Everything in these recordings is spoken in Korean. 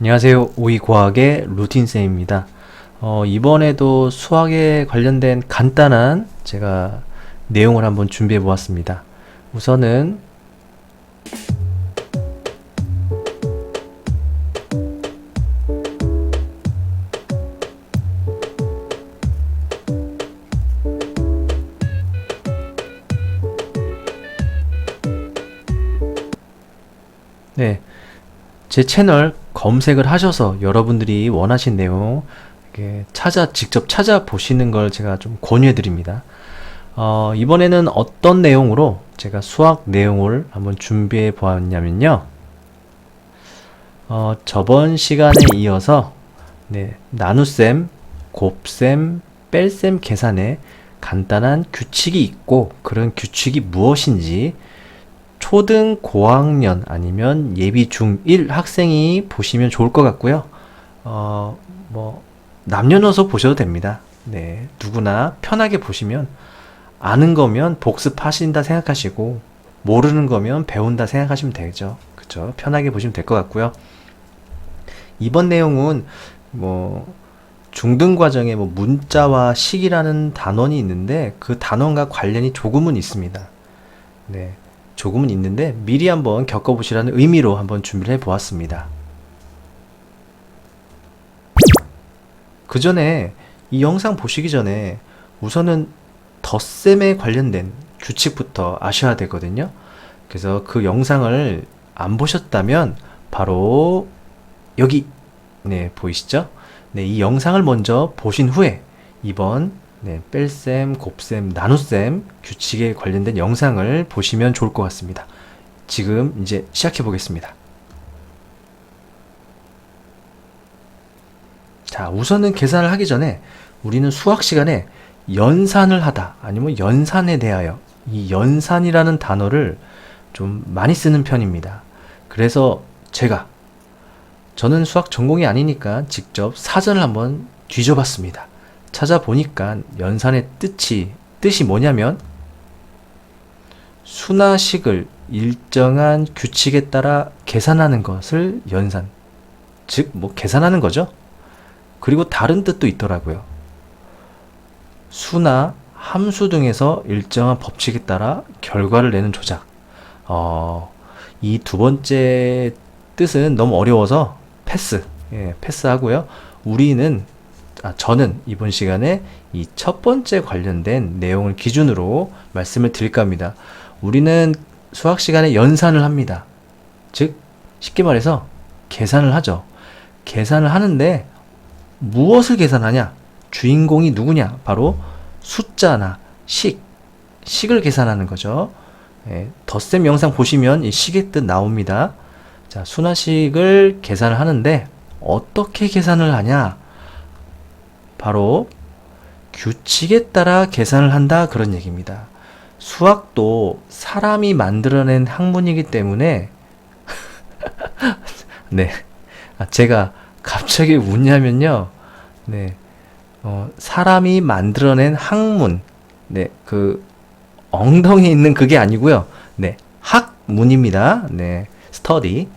안녕하세요. 오이과학의 루틴쌤입니다. 이번에도 수학에 관련된 간단한 제가 내용을 한번 준비해 보았습니다. 우선은 네, 제 채널 검색을 하셔서 여러분들이 원하신 내용 이렇게 직접 찾아보시는 걸 제가 좀 권유해 드립니다. 이번에는 어떤 내용으로 제가 수학 내용을 한번 준비해 보았냐면요. 저번 시간에 이어서 나눗셈, 곱셈, 뺄셈 계산에 간단한 규칙이 있고 그런 규칙이 무엇인지 초등 고학년 아니면 예비 중1 학생이 보시면 좋을 것 같고요. 뭐 남녀노소 보셔도 됩니다. 네, 누구나 편하게 보시면 아는 거면 복습하신다 생각하시고 모르는 거면 배운다 생각하시면 되죠. 그쵸? 편하게 보시면 될 것 같고요. 이번 내용은 뭐 중등 과정에 뭐 문자와 식이라는 단원이 있는데 그 단원과 관련이 조금은 있습니다. 네, 조금은 있는데 미리 한번 겪어보시라는 의미로 한번 준비를 해보았습니다. 그 전에 이 영상 보시기 전에 우선은 덧셈에 관련된 규칙부터 아셔야 되거든요. 그래서 그 영상을 안 보셨다면 바로 여기 보이시죠? 이 영상을 먼저 보신 후에 이번 뺄셈, 곱셈, 나눗셈 규칙에 관련된 영상을 보시면 좋을 것 같습니다. 지금 이제 시작해 보겠습니다. 자, 우선은 계산을 하기 전에 우리는 수학 시간에 연산을 하다 아니면 연산에 대하여 이 연산이라는 단어를 좀 많이 쓰는 편입니다. 그래서 저는 수학 전공이 아니니까 직접 사전을 한번 뒤져봤습니다. 찾아보니까 연산의 뜻이 뭐냐면 수나식을 일정한 규칙에 따라 계산하는 것을 연산, 즉 뭐 계산하는 거죠. 그리고 다른 뜻도 있더라고요. 수나 함수 등에서 일정한 법칙에 따라 결과를 내는 조작. 이 두 번째 뜻은 너무 어려워서 패스하고요. 저는 이번 시간에 이 첫 번째 관련된 내용을 기준으로 말씀을 드릴까 합니다. 우리는 수학 시간에 연산을 합니다. 즉, 쉽게 말해서 계산을 하죠. 계산을 하는데 무엇을 계산하냐? 주인공이 누구냐? 바로 숫자나 식을 계산하는 거죠. 덧셈 영상 보시면 이 식의 뜻 나옵니다. 자, 수나식을 계산을 하는데 어떻게 계산을 하냐? 바로 규칙에 따라 계산을 한다 그런 얘기입니다. 수학도 사람이 만들어낸 학문이기 때문에 제가 갑자기 웃냐면요. 사람이 만들어낸 학문. 그 엉덩이에 있는 그게 아니고요. 학문입니다. 스터디.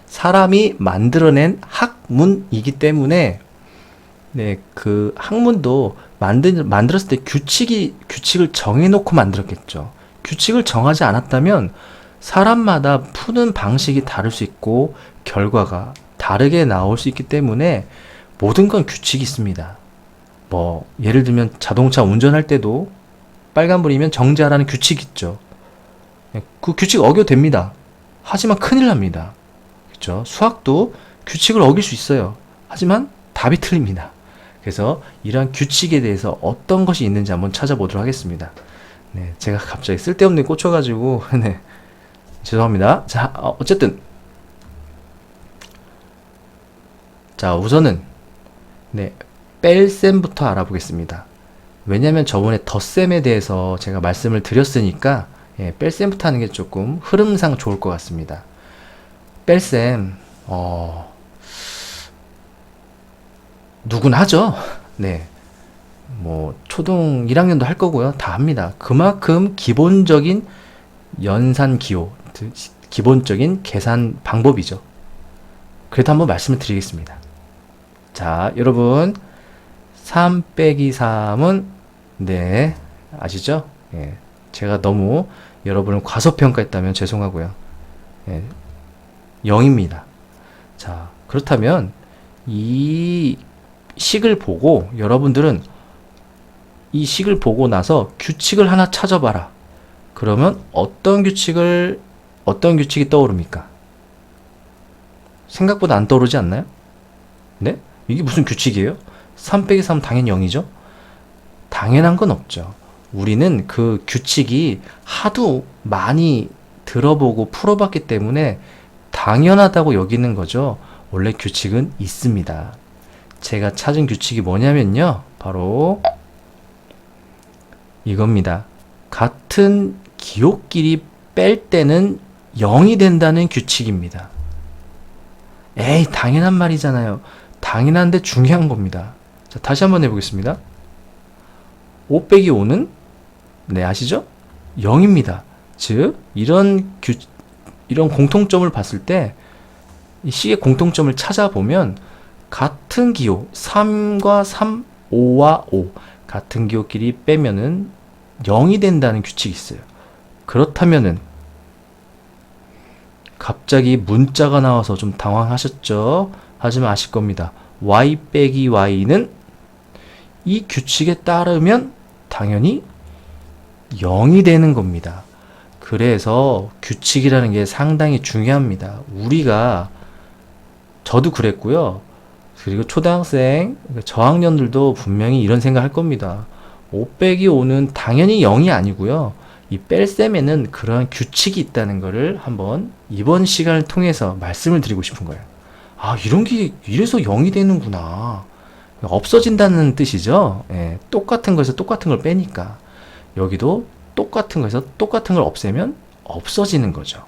사람이 만들어낸 학문이기 때문에 그 학문도 만들었을 때 규칙을 정해놓고 만들었겠죠. 규칙을 정하지 않았다면 사람마다 푸는 방식이 다를 수 있고 결과가 다르게 나올 수 있기 때문에 모든 건 규칙이 있습니다. 뭐 예를 들면 자동차 운전할 때도 빨간불이면 정지하라는 규칙이 있죠. 그 규칙 어겨도 됩니다. 하지만 큰일 납니다. 그렇죠? 수학도 규칙을 어길 수 있어요. 하지만 답이 틀립니다. 그래서 이러한 규칙에 대해서 어떤 것이 있는지 한번 찾아보도록 하겠습니다. 제가 갑자기 쓸데없는 데 꽂혀가지고 죄송합니다. 자, 어쨌든 자, 우선은 뺄셈부터 알아보겠습니다. 왜냐면 저번에 덧셈에 대해서 제가 말씀을 드렸으니까 뺄셈부터 하는 게 조금 흐름상 좋을 것 같습니다. 뺄셈 누구나 하죠. 뭐 초등 1학년도 할 거고요. 다 합니다. 그만큼 기본적인 연산 기호, 기본적인 계산 방법이죠. 그래도 한번 말씀을 드리겠습니다. 자, 여러분 3 빼기 3은 네, 아시죠? 예, 제가 너무 여러분을 과소평가했다면 죄송하고요. 예, 0입니다. 자, 그렇다면 이 식을 보고 여러분들은 이 식을 보고 나서 규칙을 하나 찾아봐라. 그러면 어떤 규칙이 떠오릅니까? 생각보다 안 떠오르지 않나요? 네? 이게 무슨 규칙이에요? 3 빼기 3은 당연히 0이죠? 당연한 건 없죠. 우리는 그 규칙이 하도 많이 들어보고 풀어봤기 때문에 당연하다고 여기는 거죠. 원래 규칙은 있습니다. 제가 찾은 규칙이 뭐냐면요. 바로 이겁니다. 같은 기호끼리 뺄 때는 0이 된다는 규칙입니다. 에이, 당연한 말이잖아요. 당연한데 중요한 겁니다. 자, 다시 한번 해보겠습니다. 5 빼기 5는 네, 아시죠? 0입니다. 즉, 이런 공통점을 봤을 때 이 식의 공통점을 찾아보면 같은 기호 3과 3, 5와 5 같은 기호끼리 빼면은 0이 된다는 규칙이 있어요. 그렇다면은 갑자기 문자가 나와서 좀 당황하셨죠? 하지만 아실 겁니다. y 빼기 y는 이 규칙에 따르면 당연히 0이 되는 겁니다. 그래서 규칙이라는 게 상당히 중요합니다. 저도 그랬고요. 그리고 초등학생, 저학년들도 분명히 이런 생각 할 겁니다. 5 빼기 5는 당연히 0이 아니고요. 이 뺄셈에는 그러한 규칙이 있다는 것을 한번 이번 시간을 통해서 말씀을 드리고 싶은 거예요. 아, 이런 게 이래서 0이 되는구나. 없어진다는 뜻이죠. 예, 똑같은 거에서 똑같은 걸 빼니까. 여기도 똑같은 거에서 똑같은 걸 없애면 없어지는 거죠.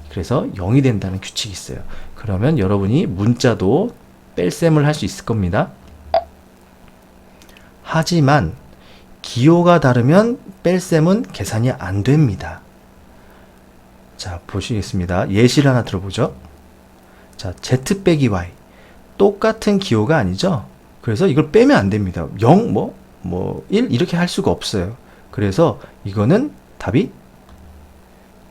그래서 0이 된다는 규칙이 있어요. 그러면 여러분이 문자도 뺄셈을 할 수 있을 겁니다. 하지만 기호가 다르면 뺄셈은 계산이 안 됩니다. 자, 보시겠습니다. 예시를 하나 들어보죠. 자, z 빼기 y. 똑같은 기호가 아니죠? 그래서 이걸 빼면 안 됩니다. 0, 1 이렇게 할 수가 없어요. 그래서 이거는 답이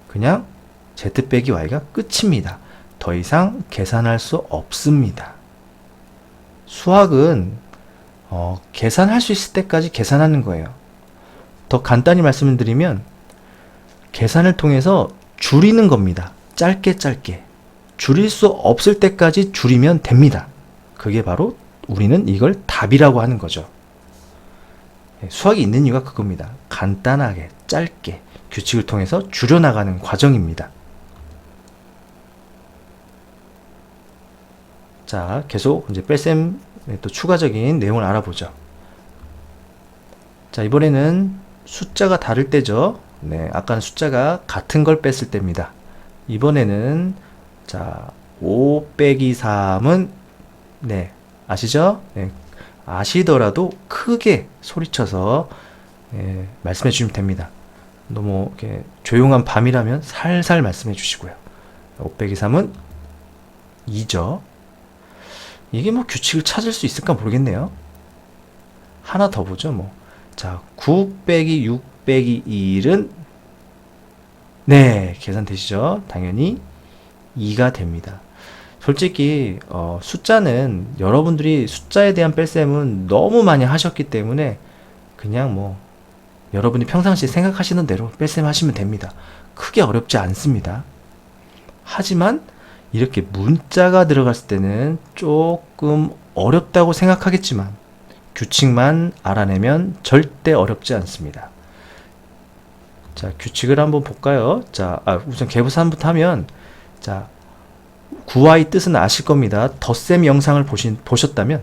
그냥 z 빼기 y가 끝입니다. 더 이상 계산할 수 없습니다. 수학은 계산할 수 있을 때까지 계산하는 거예요. 더 간단히 말씀을 드리면 계산을 통해서 줄이는 겁니다. 짧게 짧게. 줄일 수 없을 때까지 줄이면 됩니다. 그게 바로 우리는 이걸 답이라고 하는 거죠. 수학이 있는 이유가 그겁니다. 간단하게 짧게 규칙을 통해서 줄여나가는 과정입니다. 자, 계속 이제 뺄셈 또 추가적인 내용을 알아보죠. 자, 이번에는 숫자가 다를 때죠. 네, 아까는 숫자가 같은 걸 뺐을 때입니다. 이번에는 자, 5 빼기 3은 네, 아시죠? 네, 아시더라도 크게 소리쳐서 말씀해 주시면 됩니다. 너무 이렇게 조용한 밤이라면 살살 말씀해 주시고요. 5 빼기 3은 2죠. 이게 규칙을 찾을 수 있을까 모르겠네요. 하나 더 보죠, 자, 9 빼기 6 빼기 1은 네, 계산되시죠? 당연히 2가 됩니다. 솔직히 숫자는 여러분들이 숫자에 대한 뺄셈은 너무 많이 하셨기 때문에 그냥 여러분이 평상시에 생각하시는 대로 뺄셈 하시면 됩니다. 크게 어렵지 않습니다. 하지만 이렇게 문자가 들어갔을 때는 조금 어렵다고 생각하겠지만 규칙만 알아내면 절대 어렵지 않습니다. 자, 규칙을 한번 볼까요? 자, 우선 개부산부터 하면 자, 9y 뜻은 아실 겁니다. 덧셈 영상을 보셨다면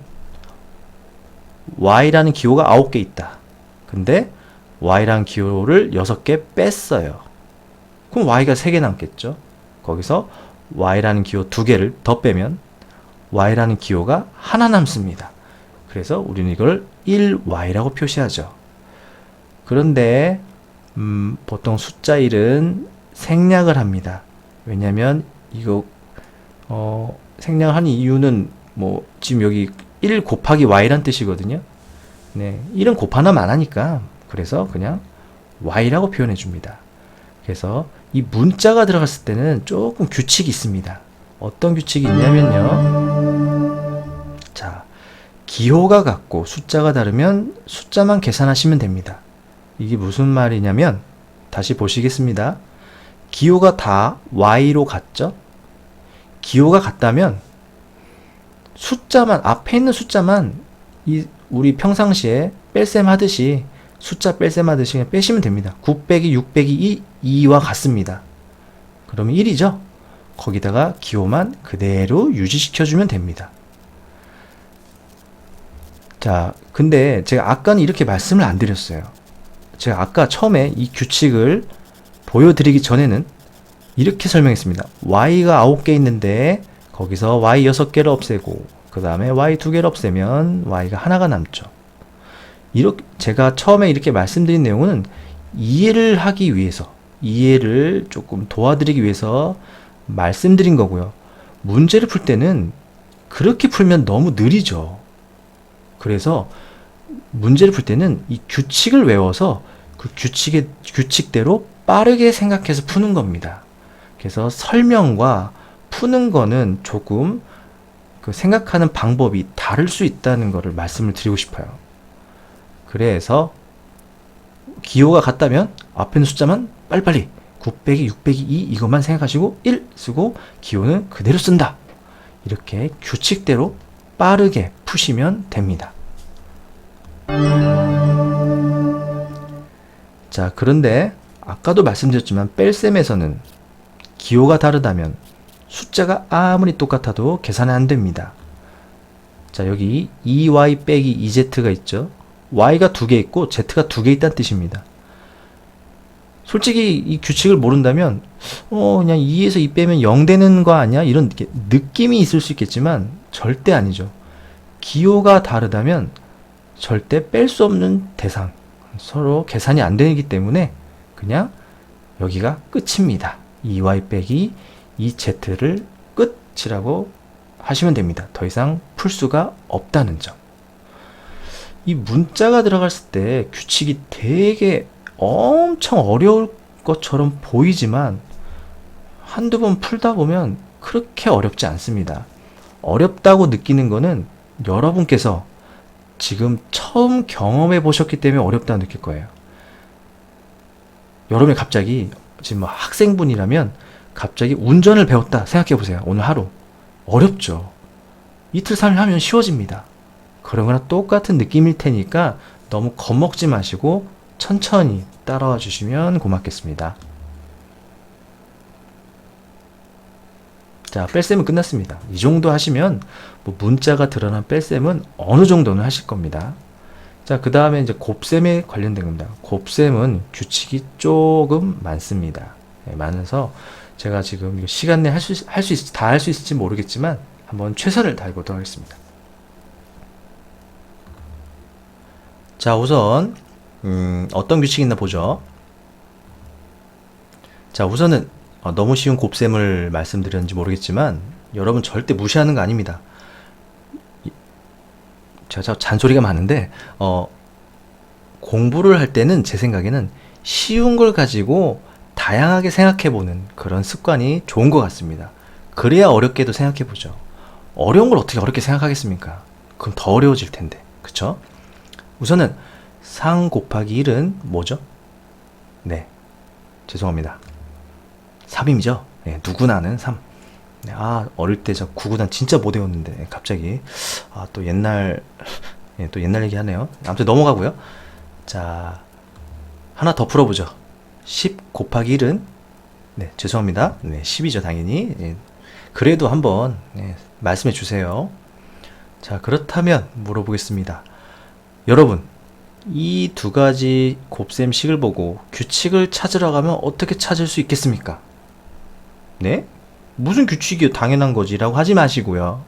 y라는 기호가 9개 있다. 근데 y라는 기호를 6개 뺐어요. 그럼 y가 3개 남겠죠. 거기서 y라는 기호 2개를 더 빼면 y라는 기호가 하나 남습니다. 그래서 우리는 이걸 1y라고 표시하죠. 그런데 보통 숫자 1은 생략을 합니다. 왜냐하면 이거 생략한 이유는 뭐 지금 여기 1 곱하기 y란 뜻이거든요. 네, 1은 곱하나만 안 하니까 그래서 그냥 y라고 표현해 줍니다. 그래서 이 문자가 들어갔을 때는 조금 규칙이 있습니다. 어떤 규칙이 있냐면요. 자, 기호가 같고 숫자가 다르면 숫자만 계산하시면 됩니다. 이게 무슨 말이냐면 다시 보시겠습니다. 기호가 다 y로 같죠? 기호가 같다면 숫자만 앞에 있는 숫자만 우리 평상시에 뺄셈 하듯이 숫자 뺄셈 하듯이 그냥 빼시면 됩니다. 9 빼기 6 빼기 2와 같습니다. 그러면 1이죠? 거기다가 기호만 그대로 유지시켜주면 됩니다. 자, 근데 제가 아까는 이렇게 말씀을 안 드렸어요. 제가 아까 처음에 이 규칙을 보여드리기 전에는 이렇게 설명했습니다. y가 9개 있는데 거기서 y 6개를 없애고 그 다음에 y 2개를 없애면 y가 하나가 남죠. 이렇게 제가 처음에 이렇게 말씀드린 내용은 이해를 하기 위해서, 이해를 조금 도와드리기 위해서 말씀드린 거고요. 문제를 풀 때는 그렇게 풀면 너무 느리죠. 그래서 문제를 풀 때는 이 규칙을 외워서 그 규칙대로 빠르게 생각해서 푸는 겁니다. 그래서 설명과 푸는 거는 조금 그 생각하는 방법이 다를 수 있다는 것을 말씀을 드리고 싶어요. 그래서 기호가 같다면 앞에 있는 숫자만 빨리빨리 9 빼기 6 빼기 2 이것만 생각하시고 1 쓰고 기호는 그대로 쓴다. 이렇게 규칙대로 빠르게 푸시면 됩니다. 자, 그런데 아까도 말씀드렸지만 뺄셈에서는 기호가 다르다면 숫자가 아무리 똑같아도 계산이 안 됩니다. 자, 여기 2y 빼기 2z가 있죠. y가 2개 있고 z가 2개 있다는 뜻입니다. 솔직히 이 규칙을 모른다면 그냥 2에서 2 빼면 0 되는 거 아니야? 이런 느낌이 있을 수 있겠지만 절대 아니죠. 기호가 다르다면 절대 뺄 수 없는 대상, 서로 계산이 안 되기 때문에 그냥 여기가 끝입니다. 2y 빼기 2z를 끝이라고 하시면 됩니다. 더 이상 풀 수가 없다는 점. 이 문자가 들어갔을 때 규칙이 되게 엄청 어려울 것처럼 보이지만 한두 번 풀다 보면 그렇게 어렵지 않습니다. 어렵다고 느끼는 거는 여러분께서 지금 처음 경험해 보셨기 때문에 어렵다고 느낄 거예요. 여러분이 갑자기 지금 학생분이라면 갑자기 운전을 배웠다 생각해 보세요. 오늘 하루 어렵죠. 이틀 3일 하면 쉬워집니다. 그런 거랑 똑같은 느낌일 테니까 너무 겁먹지 마시고 천천히 따라와 주시면 고맙겠습니다. 자, 뺄셈은 끝났습니다. 이 정도 하시면 뭐 문자가 드러난 뺄셈은 어느 정도는 하실 겁니다. 자, 그 다음에 이제 곱셈에 관련된 겁니다. 곱셈은 규칙이 조금 많습니다. 네, 많아서 제가 지금 시간 내에 다 할 수 있을지 모르겠지만 한번 최선을 다해보도록 하겠습니다. 자, 우선 어떤 규칙이 있나 보죠. 자, 우선은 너무 쉬운 곱셈을 말씀드렸는지 모르겠지만 여러분 절대 무시하는 거 아닙니다. 제가 잔소리가 많은데 공부를 할 때는 제 생각에는 쉬운 걸 가지고 다양하게 생각해보는 그런 습관이 좋은 것 같습니다. 그래야 어렵게도 생각해보죠. 어려운 걸 어떻게 어렵게 생각하겠습니까? 그럼 더 어려워질 텐데, 그쵸? 우선은 3 곱하기 1은 뭐죠? 네, 죄송합니다. 3이죠? 네, 누구나 아는 3. 네, 어릴 때 저 구구단 진짜 못 외웠는데 갑자기 또 옛날 또 옛날 얘기 하네요. 아무튼 넘어가고요. 자, 하나 더 풀어보죠. 10 곱하기 1은 네, 죄송합니다. 네, 10이죠, 당연히. 네, 그래도 한번 말씀해 주세요. 자, 그렇다면 물어보겠습니다. 여러분, 이 두 가지 곱셈식을 보고 규칙을 찾으러 가면 어떻게 찾을 수 있겠습니까? 네? 무슨 규칙이요? 당연한 거지 라고 하지 마시고요.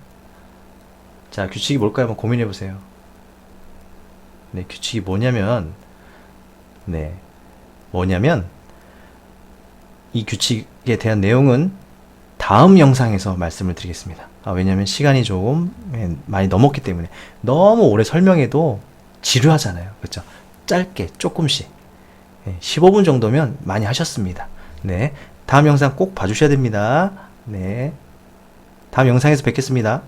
자, 규칙이 뭘까요? 한번 고민해 보세요. 네, 규칙이 뭐냐면 이 규칙에 대한 내용은 다음 영상에서 말씀을 드리겠습니다. 왜냐면 시간이 조금 많이 넘었기 때문에 너무 오래 설명해도 지루하잖아요. 그렇죠? 짧게 조금씩 15분 정도면 많이 하셨습니다. 네, 다음 영상 꼭 봐주셔야 됩니다. 네, 다음 영상에서 뵙겠습니다.